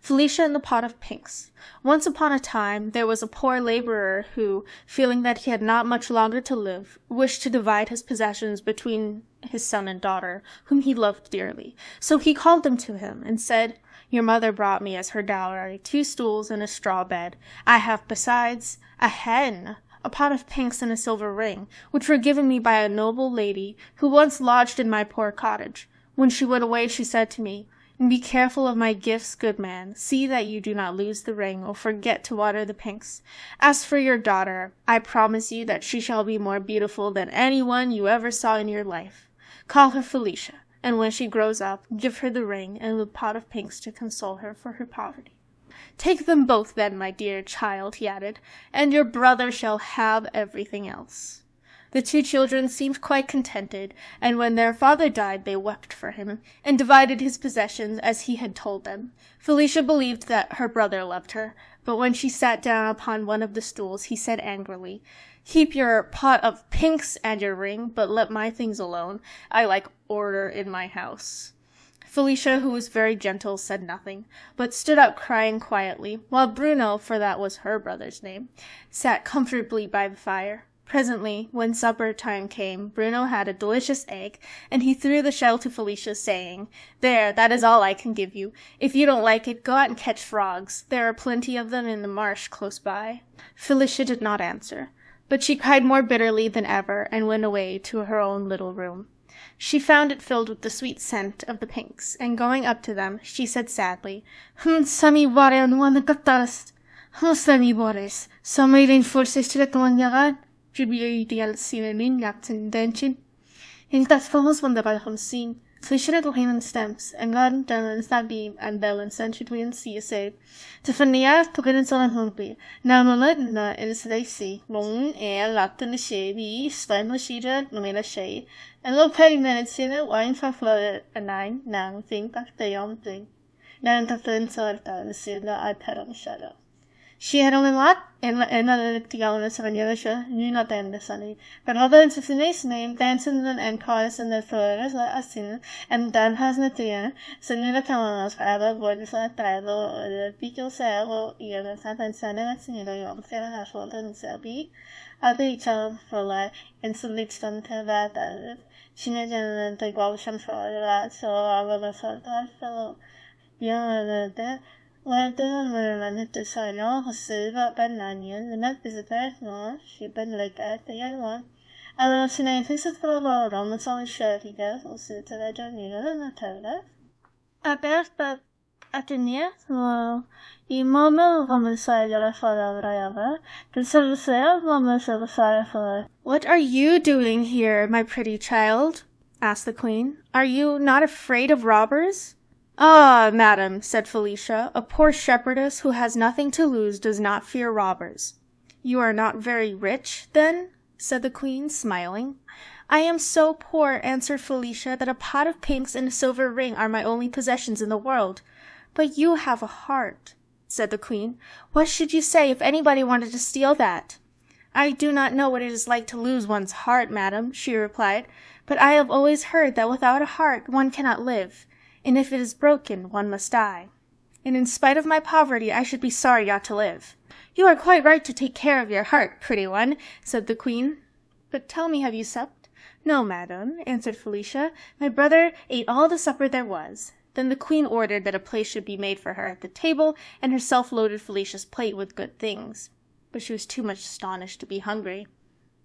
Felicia and the Pot of Pinks. Once upon a time, there was a poor laborer who, feeling that he had not much longer to live, wished to divide his possessions between his son and daughter, whom he loved dearly. So he called them to him and said, "Your mother brought me as her dowry 2 stools and a straw bed. I have besides a hen, a pot of pinks and a silver ring, which were given me by a noble lady who once lodged in my poor cottage. When she went away, she said to me, 'Be careful of my gifts, good man. See that you do not lose the ring or forget to water the pinks. As for your daughter, I promise you that she shall be more beautiful than anyone you ever saw in your life. Call her Felicia, and when she grows up, give her the ring and the pot of pinks to console her for her poverty. Take them both then, my dear child,' he added, 'and your brother shall have everything else.' The 2 children seemed quite contented, and when their father died they wept for him, and divided his possessions as he had told them. Felicia believed that her brother loved her, but when she sat down upon one of the stools, he said angrily, 'Keep your pot of pinks and your ring, but let my things alone. I like order in my house.' Felicia, who was very gentle, said nothing, but stood up crying quietly, while Bruno, for that was her brother's name, sat comfortably by the fire. Presently, when supper time came, Bruno had a delicious egg, and he threw the shell to Felicia, saying, 'There, that is all I can give you. If you don't like it, go out and catch frogs. There are plenty of them in the marsh close by.' Felicia did not answer, but she cried more bitterly than ever, and went away to her own little room. She found it filled with the sweet scent of the pinks, and going up to them, she said sadly, "Sami ware an wan gatarst. Sami wares. Sami rin forces to the one Jubileal Sinelin Lapton Denchin. In that falls one the Balham scene, Felicia at Lane and Stamps, and Garden Dun and Stabby and Bell and Century Twin Sea Save. To Fania took it in Son Humpy. Now Molina in Stacy, Long Air, Lapton the Shady, Stan Shida, Nomina Shay, and Low Petty Minutes in it, wine for flooded, and 9, now think that they on thing. Now in the thin sort of the Silla I pet on the shadow. She had only lot, and the Tigalas of Angelisha knew not then the sunny, but other than Tiffany's name, dancing and chorus and the flowers let us in, and Dan has Natia, sending the Camalas forever, borders like Dido, the Pico Sail, either Santa and Santa and Sinida, your fair household and Selby, other each other for life, and salute them to that. She never the Golsham for that, so I will assert that fellow. Young, well, the designer has silver bananian, the net is a person, she been like that, the young one. I don't see anything so for a world on the solid shirt he goes, or sit to that Jonina and the toilet. I bet that at the near, well, you mumble from the side of the father of Rayava, the silver sail, mumbles of the side for. "What are you doing here, my pretty child?" asked the queen. "Are you not afraid of robbers?" "Ah, madam," said Felicia, "a poor shepherdess who has nothing to lose does not fear robbers." "You are not very rich, then?" said the queen, smiling. "I am so poor," answered Felicia, "that a pot of pinks and a silver ring are my only possessions in the world." "But you have a heart," said the queen. "What should you say if anybody wanted to steal that?" "I do not know what it is like to lose one's heart, madam," she replied, "but I have always heard that without a heart one cannot live. And if it is broken, one must die. And in spite of my poverty, I should be sorry not to live." "You are quite right to take care of your heart, pretty one," said the queen. "But tell me, have you supped?" "No, madam," answered Felicia. "My brother ate all the supper there was." Then the queen ordered that a place should be made for her at the table, and herself loaded Felicia's plate with good things. But she was too much astonished to be hungry.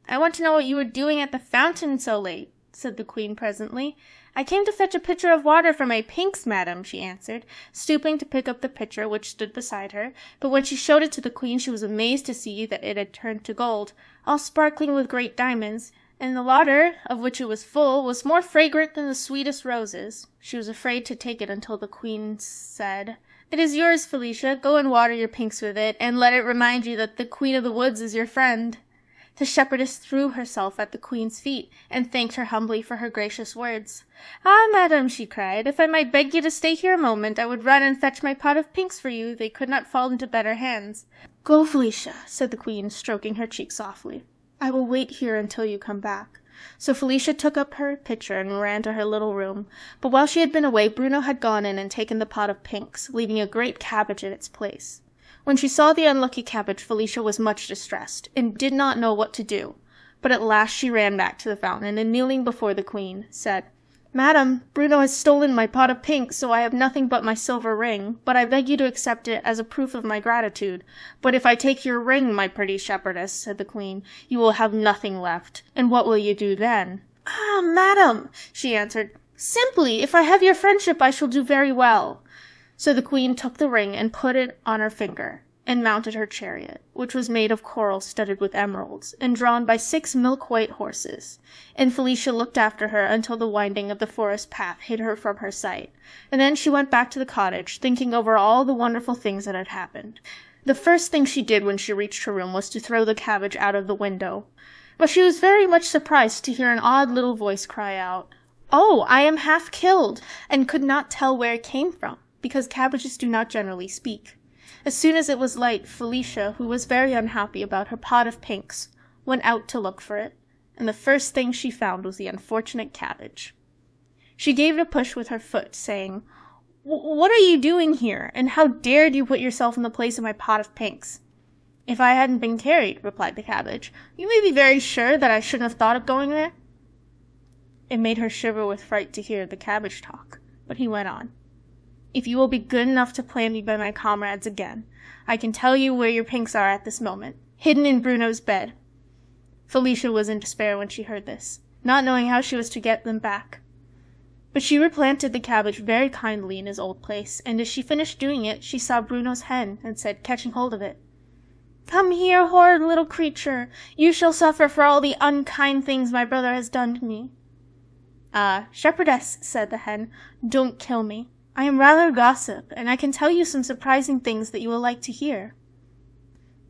"I want to know what you were doing at the fountain so late," said the queen presently. "I came to fetch a pitcher of water for my pinks, madam," she answered, stooping to pick up the pitcher which stood beside her, but when she showed it to the queen she was amazed to see that it had turned to gold, all sparkling with great diamonds, and the water, of which it was full, was more fragrant than the sweetest roses. She was afraid to take it until the queen said, "It is yours, Felicia. Go and water your pinks with it, and let it remind you that the Queen of the Woods is your friend." The shepherdess threw herself at the queen's feet, and thanked her humbly for her gracious words. "Ah, madam," she cried, "if I might beg you to stay here a moment, I would run and fetch my pot of pinks for you. They could not fall into better hands." "Go, Felicia," said the queen, stroking her cheek softly. "I will wait here until you come back. So Felicia took up her pitcher and ran to her little room. But while she had been away, Bruno had gone in and taken the pot of pinks, leaving a great cabbage in its place. When she saw the unlucky cabbage, Felicia was much distressed, and did not know what to do. But at last she ran back to the fountain, and kneeling before the queen, said, "Madam, Bruno has stolen my pot of pinks, so I have nothing but my silver ring, but I beg you to accept it as a proof of my gratitude. But if I take your ring, my pretty shepherdess," said the queen, "you will have nothing left, and what will you do then?" "Ah, madam," she answered, "simply, if I have your friendship, I shall do very well." So the queen took the ring and put it on her finger, and mounted her chariot, which was made of coral studded with emeralds, and drawn by 6 milk-white horses. And Felicia looked after her until the winding of the forest path hid her from her sight, and then she went back to the cottage, thinking over all the wonderful things that had happened. The first thing she did when she reached her room was to throw the cabbage out of the window. But she was very much surprised to hear an odd little voice cry out, "Oh, I am half killed," and could not tell where it came from, because cabbages do not generally speak. As soon as it was light, Felicia, who was very unhappy about her pot of pinks, went out to look for it, and the first thing she found was the unfortunate cabbage. She gave it a push with her foot, saying, "What are you doing here, and how dared you put yourself in the place of my pot of pinks?" "If I hadn't been carried," replied the cabbage, "you may be very sure that I shouldn't have thought of going there." It made her shiver with fright to hear the cabbage talk, but he went on. "If you will be good enough to plant me by my comrades again, I can tell you where your pinks are at this moment, hidden in Bruno's bed." Felicia was in despair when she heard this, not knowing how she was to get them back. But she replanted the cabbage very kindly in his old place, and as she finished doing it, she saw Bruno's hen, and said, catching hold of it, "Come here, horrid little creature. You shall suffer for all the unkind things my brother has done to me." "Ah, shepherdess," said the hen, "don't kill me. I am rather gossip, and I can tell you some surprising things that you will like to hear.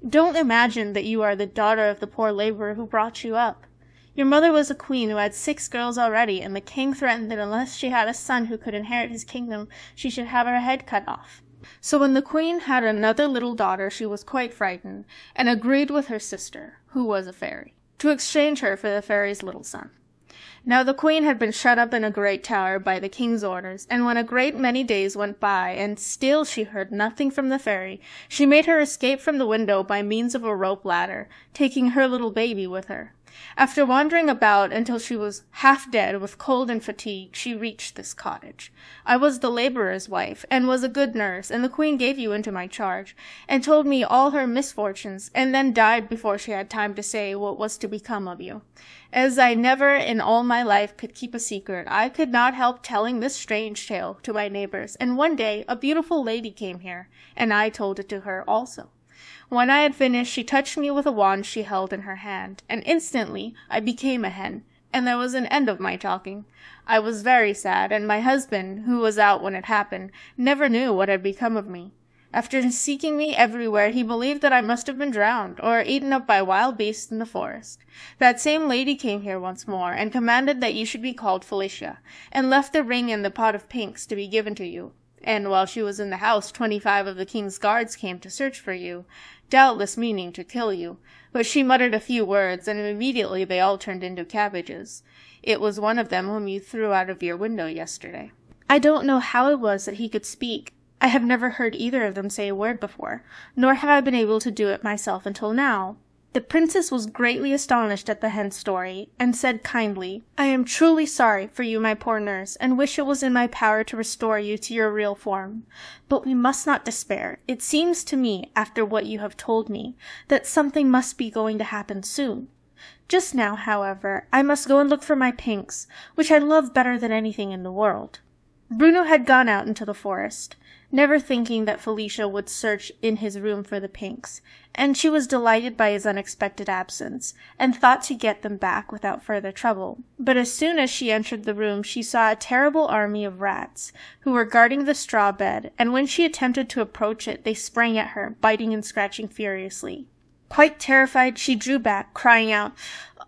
Don't imagine that you are the daughter of the poor laborer who brought you up. Your mother was a queen who had 6 girls already, and the king threatened that unless she had a son who could inherit his kingdom, she should have her head cut off. So when the queen had another little daughter, she was quite frightened, and agreed with her sister, who was a fairy, to exchange her for the fairy's little son. Now the queen had been shut up in a great tower by the king's orders, and when a great many days went by, and still she heard nothing from the fairy, she made her escape from the window by means of a rope ladder, taking her little baby with her. After wandering about until she was half dead with cold and fatigue, she reached this cottage. I was the laborer's wife, and was a good nurse, and the queen gave you into my charge, and told me all her misfortunes, and then died before she had time to say what was to become of you. As I never in all my life could keep a secret, I could not help telling this strange tale to my neighbors, and one day a beautiful lady came here, and I told it to her also. When I had finished, she touched me with a wand she held in her hand, and instantly I became a hen, and there was an end of my talking. I was very sad, and my husband, who was out when it happened, never knew what had become of me. After seeking me everywhere, he believed that I must have been drowned, or eaten up by wild beasts in the forest. That same lady came here once more, and commanded that you should be called Felicia, and left the ring and the pot of pinks to be given to you. And while she was in the house, 25 of the king's guards came to search for you, doubtless meaning to kill you. But she muttered a few words, and immediately they all turned into cabbages. It was one of them whom you threw out of your window yesterday." I don't know how it was that he could speak. I have never heard either of them say a word before, nor have I been able to do it myself until now. The princess was greatly astonished at the hen's story, and said kindly, "I am truly sorry for you, my poor nurse, and wish it was in my power to restore you to your real form. But we must not despair. It seems to me, after what you have told me, that something must be going to happen soon. Just now, however, I must go and look for my pinks, which I love better than anything in the world." Bruno had gone out into the forest, never thinking that Felicia would search in his room for the pinks, and she was delighted by his unexpected absence, and thought to get them back without further trouble. But as soon as she entered the room, she saw a terrible army of rats, who were guarding the straw bed, and when she attempted to approach it, they sprang at her, biting and scratching furiously. Quite terrified, she drew back, crying out,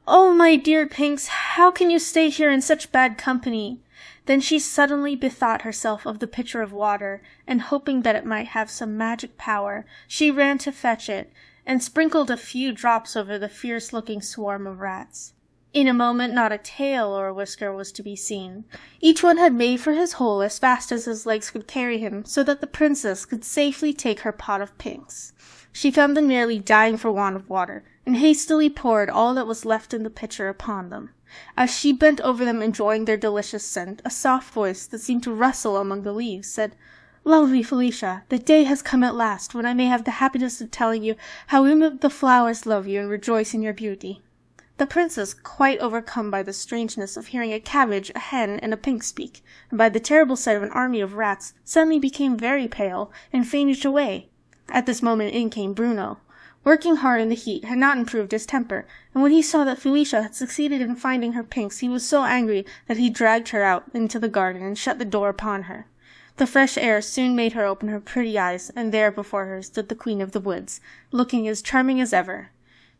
"Oh, my dear pinks, how can you stay here in such bad company?" Then she suddenly bethought herself of the pitcher of water, and hoping that it might have some magic power, she ran to fetch it, and sprinkled a few drops over the fierce-looking swarm of rats. In a moment not a tail or a whisker was to be seen. Each one had made for his hole as fast as his legs could carry him, so that the princess could safely take her pot of pinks. She found them nearly dying for want of water, and hastily poured all that was left in the pitcher upon them. As she bent over them enjoying their delicious scent, a soft voice that seemed to rustle among the leaves said, "Lovely Felicia, the day has come at last when I may have the happiness of telling you how the flowers love you and rejoice in your beauty." The princess, quite overcome by the strangeness of hearing a cabbage, a hen, and a pink speak, and by the terrible sight of an army of rats, suddenly became very pale, and fainted away. At this moment in came Bruno. Working hard in the heat had not improved his temper, and when he saw that Felicia had succeeded in finding her pinks, he was so angry that he dragged her out into the garden and shut the door upon her. The fresh air soon made her open her pretty eyes, and there before her stood the Queen of the Woods, looking as charming as ever.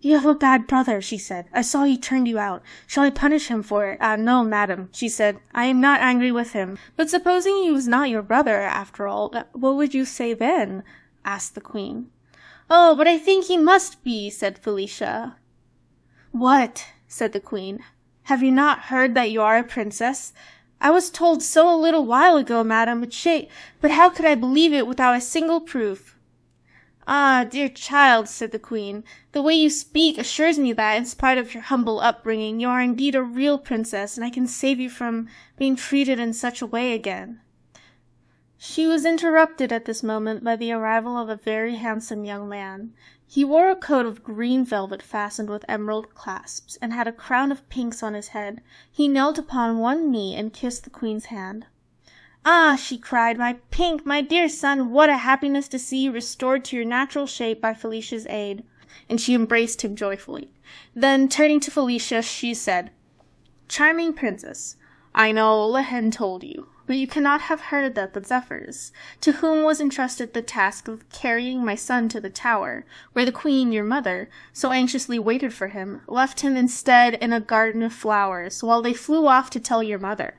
"You have a bad brother," she said. "I saw he turned you out. Shall I punish him for it?" "Ah, no, madam," she said. "I am not angry with him. But supposing he was not your brother, after all, what would you say then?" asked the Queen. "Oh, but I think he must be," said Felicia. "What?" said the Queen. "Have you not heard that you are a princess? I was told so a little while ago, madam, but how could I believe it without a single proof?" "Ah, dear child," said the Queen, "the way you speak assures me that, in spite of your humble upbringing, you are indeed a real princess, and I can save you from being treated in such a way again." She was interrupted at this moment by the arrival of a very handsome young man. He wore a coat of green velvet fastened with emerald clasps, and had a crown of pinks on his head. He knelt upon one knee and kissed the Queen's hand. "Ah," she cried, "my Pink, my dear son, what a happiness to see you restored to your natural shape by Felicia's aid." And she embraced him joyfully. Then, turning to Felicia, she said, "Charming princess, I know Lehen told you, but you cannot have heard that the Zephyrs, to whom was entrusted the task of carrying my son to the tower, where the Queen, your mother, so anxiously waited for him, left him instead in a garden of flowers, while they flew off to tell your mother.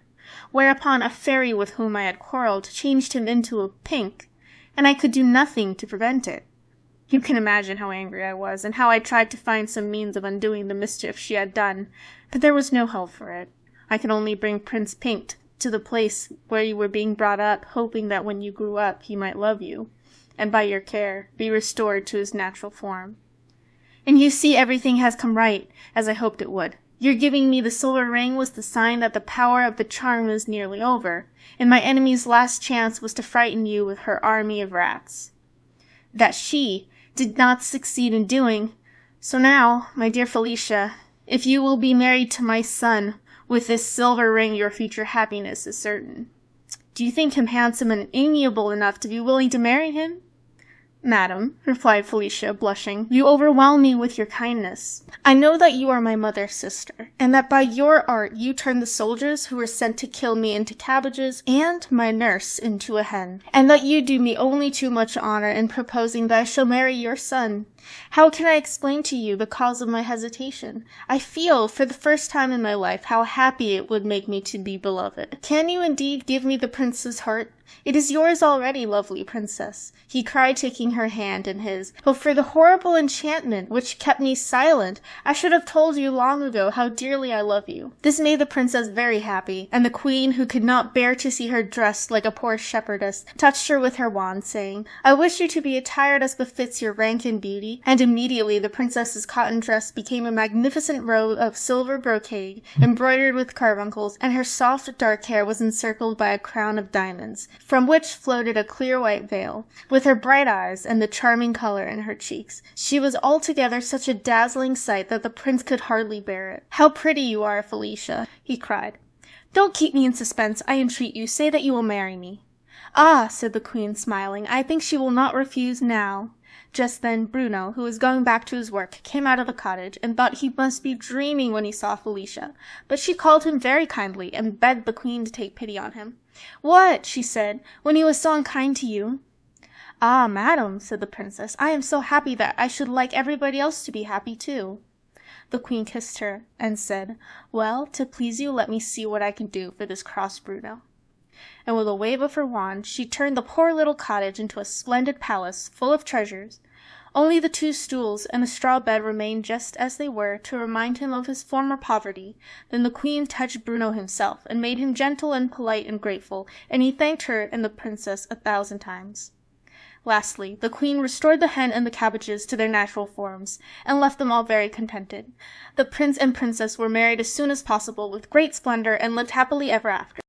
Whereupon a fairy with whom I had quarrelled changed him into a pink, and I could do nothing to prevent it. You can imagine how angry I was, and how I tried to find some means of undoing the mischief she had done, but there was no help for it. I could only bring Prince Pink to the place where you were being brought up, hoping that when you grew up he might love you, and by your care be restored to his natural form. And you see everything has come right, as I hoped it would. Your giving me the silver ring was the sign that the power of the charm was nearly over, and my enemy's last chance was to frighten you with her army of rats. That she did not succeed in doing. So now, my dear Felicia, if you will be married to my son, with this silver ring your future happiness is certain. Do you think him handsome and amiable enough to be willing to marry him?" "Madam," replied Felicia, blushing, "you overwhelm me with your kindness. I know that you are my mother's sister, and that by your art you turned the soldiers who were sent to kill me into cabbages, and my nurse into a hen, and that you do me only too much honor in proposing that I shall marry your son. How can I explain to you the cause of my hesitation? I feel, for the first time in my life, how happy it would make me to be beloved. Can you indeed give me the prince's heart? It is yours already, lovely princess," he cried, taking her hand in his. "But for the horrible enchantment which kept me silent, I should have told you long ago how dearly I love you." This made the princess very happy, and the Queen, who could not bear to see her dressed like a poor shepherdess, touched her with her wand, saying, "I wish you to be attired as befits your rank and beauty." And immediately the princess's cotton dress became a magnificent robe of silver brocade, embroidered with carbuncles, and her soft dark hair was encircled by a crown of diamonds, from which floated a clear white veil. With her bright eyes and the charming color in her cheeks, she was altogether such a dazzling sight that the prince could hardly bear it. "How pretty you are, Felicia!" he cried. "Don't keep me in suspense, I entreat you. Say that you will marry me." "Ah," said the Queen, smiling, "I think she will not refuse now." Just then Bruno, who was going back to his work, came out of the cottage, and thought he must be dreaming when he saw Felicia, but she called him very kindly, and begged the Queen to take pity on him. "What?" she said, "when he was so unkind to you?" "Ah, madam," said the princess, "I am so happy that I should like everybody else to be happy too." The Queen kissed her, and said, "Well, to please you, let me see what I can do for this cross Bruno." And with a wave of her wand, she turned the poor little cottage into a splendid palace, full of treasures. Only the 2 stools and the straw bed remained just as they were, to remind him of his former poverty. Then the queen touched Bruno himself, and made him gentle and polite and grateful, and he thanked her and the princess 1,000 times. Lastly, the queen restored the hen and the cabbages to their natural forms, and left them all very contented. The prince and princess were married as soon as possible, with great splendor, and lived happily ever after.